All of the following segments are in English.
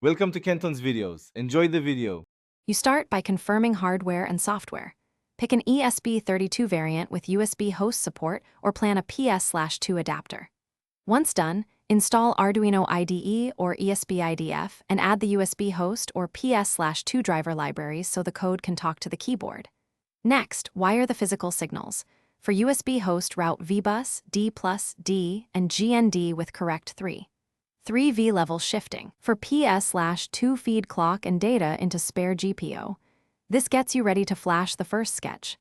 Welcome to Kenton's videos. Enjoy the video. You start by confirming hardware and software. Pick an ESP32 variant with USB host support or plan a PS/2 adapter. Once done, install Arduino IDE or ESP-IDF and add the USB host or PS/2 driver libraries so the code can talk to the keyboard. Next, wire the physical signals. For USB host, route VBus, D+D, and GND with correct 3V level shifting. For PS/2, feed clock and data into spare GPIO. This gets you ready to flash the first sketch.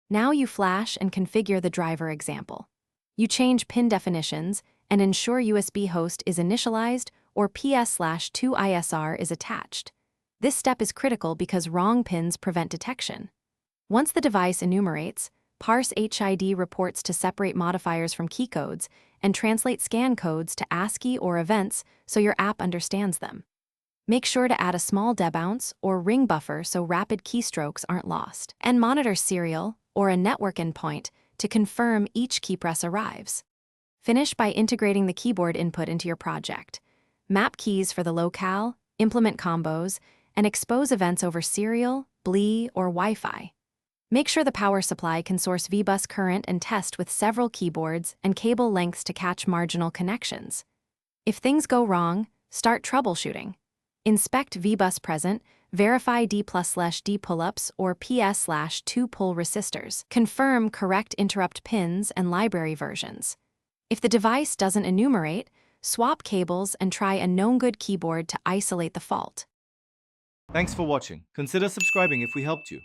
Now you flash and configure the driver example. You change pin definitions and ensure USB host is initialized or PS/2 ISR is attached. This step is critical because wrong pins prevent detection. Once the device enumerates, parse HID reports to separate modifiers from keycodes and translate scan codes to ASCII or events so your app understands them. Make sure to add a small debounce or ring buffer so rapid keystrokes aren't lost. And monitor serial or a network endpoint to confirm each key press arrives. Finish by integrating the keyboard input into your project. Map keys for the locale, implement combos, and expose events over serial, BLE, or Wi-Fi. Make sure the power supply can source VBus current and test with several keyboards and cable lengths to catch marginal connections. If things go wrong, start troubleshooting. Inspect VBus present, verify D+/D pull-ups or PS/2 pull resistors. Confirm correct interrupt pins and library versions. If the device doesn't enumerate, swap cables and try a known good keyboard to isolate the fault. Thanks for watching. Consider subscribing if we helped you.